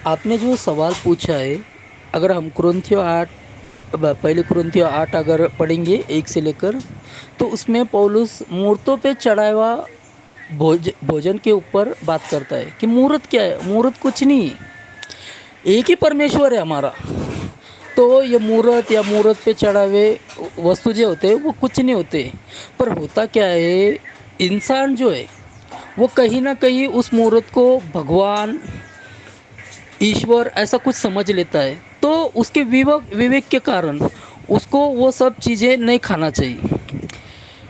آپ نے جو سوال پوچھا ہے، اگر ہم کرنتھیو 8 پہلے کرنتھیو 8 اگر پڑھیں گے 1 سے لے کر، تو اس میں پولس مورتوں پہ چڑھایا ہوا بھوجن کے اوپر بات کرتا ہے کہ مورت کیا ہے؟ مورت کچھ نہیں ہے، ایک ہی پرمیشور ہے ہمارا۔ تو یہ مورت یا مورت پہ چڑھا ہوئے وستو جو ہوتے وہ کچھ نہیں ہوتے، پر ہوتا کیا ہے، انسان جو ہے وہ کہیں نہ کہیں اس مورت کو بھگوان، ایشور ایسا کچھ سمجھ لیتا ہے، تو اس کے وویک کے کارن اس کو وہ سب چیزیں نہیں کھانا چاہیے۔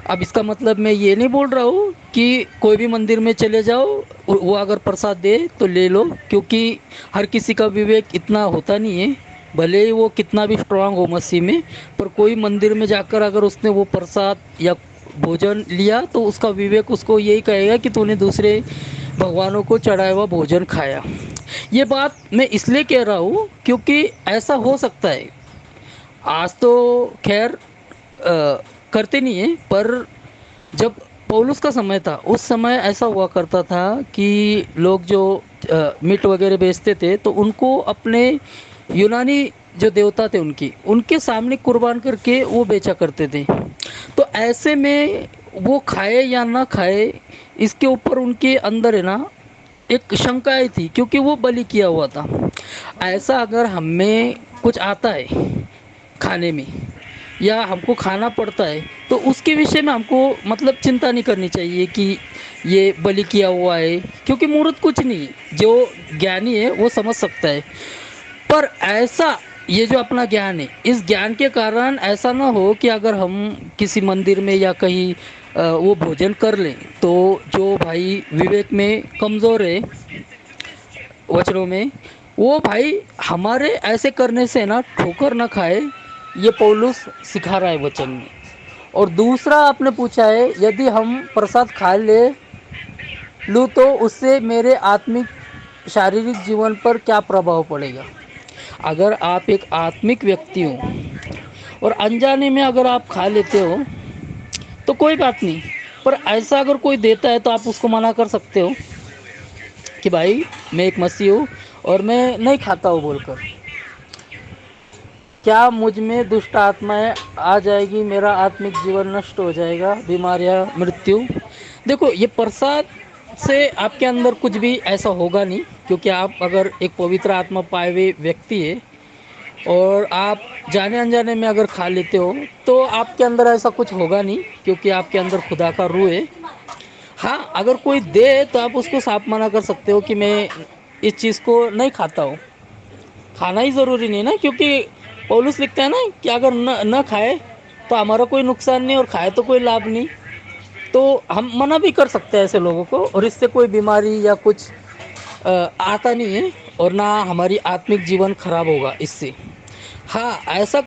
اب اس کا مطلب میں یہ نہیں بول رہا ہوں کہ کوئی بھی مندر میں چلے جاؤ، وہ اگر پرساد دے تو لے لو، کیونکہ ہر کسی کا وویک اتنا ہوتا نہیں ہے، بھلے ہی وہ کتنا بھی اسٹرانگ ہو مسیح میں، پر کوئی مندر میں جا کر اگر اس نے وہ پرساد یا بھوجن لیا تو اس کا وویک اس کو یہی کہے گا کہ تو نے دوسرے بھگوانوں کو چڑھایا ہوا بھوجن کھایا۔ یہ بات میں اس لیے کہہ رہا ہوں کیونکہ ایسا ہو سکتا ہے، آج تو خیر کرتے نہیں ہیں، پر جب پولس کا سمے تھا اس سمے ایسا ہوا کرتا تھا کہ لوگ جو میٹ وغیرہ بیچتے تھے تو ان کو اپنے یونانی جو دیوتا تھے ان کے سامنے قربان کر کے وہ بیچا کرتے تھے۔ تو ایسے میں وہ کھائے یا نہ کھائے، اس کے اوپر ان کے اندر ہے نا ایک شنکائیں تھی، کیونکہ وہ بلی کیا ہوا تھا۔ ایسا اگر ہمیں کچھ آتا ہے کھانے میں یا ہم کو کھانا پڑتا ہے تو اس کے وشے میں ہم کو مطلب چنتا نہیں کرنی چاہیے کہ یہ بلی کیا ہوا ہے، کیونکہ مورت کچھ نہیں، جو گیانی ہے وہ سمجھ سکتا ہے۔ پر ایسا یہ جو اپنا گیان ہے، اس گیان کے کارن ایسا نہ ہو کہ اگر ہم کسی مندر میں یا کہیں وہ بھوجن کر لیں تو جو بھائی وویک میں کمزور ہے وچنوں میں، وہ بھائی ہمارے ایسے کرنے سے نا ٹھوکر نہ کھائے، یہ پولس سکھا رہا ہے وچن میں۔ اور دوسرا آپ نے پوچھا ہے یدی ہم پرساد کھا لوں تو اس سے میرے آتمک شاریرک جیون پر کیا پربھاؤ پڑے گا؟ اگر آپ ایک آتمک ویکتی ہو اور انجانے میں اگر آپ کھا لیتے ہو تو کوئی بات نہیں، پر ایسا اگر کوئی دیتا ہے تو آپ اس کو منع کر سکتے ہو کہ بھائی میں ایک مسیح ہوں اور میں نہیں کھاتا ہوں بول کر۔ کیا مجھ میں دشٹ آتمائیں آ جائے گی، میرا آتمک جیون نشٹ ہو جائے گا، بیماریاں، مرتیو؟ دیکھو، یہ پرساد سے آپ کے اندر کچھ بھی ایسا ہوگا نہیں، کیونکہ آپ اگر ایک پوتر آتما پائے ہوئے ویکتی ہے اور آپ جانے انجانے میں اگر کھا لیتے ہو تو آپ کے اندر ایسا کچھ ہوگا نہیں، کیونکہ آپ کے اندر خدا کا روح ہے۔ ہاں، اگر کوئی دے تو آپ اس کو صاف منع کر سکتے ہو کہ میں اس چیز کو نہیں کھاتا ہوں۔ کھانا ہی ضروری نہیں نا، کیونکہ پولس لکھتا ہے نا کہ اگر نہ کھائے تو ہمارا کوئی نقصان نہیں اور کھائے تو کوئی لابھ نہیں، تو ہم منع بھی کر سکتے ہیں ایسے لوگوں کو، اور اس سے کوئی بیماری یا کچھ آتا نہیں ہے، اور نہ ہماری آتمک جیون خراب ہوگا اس سے۔ ہاں، ایسا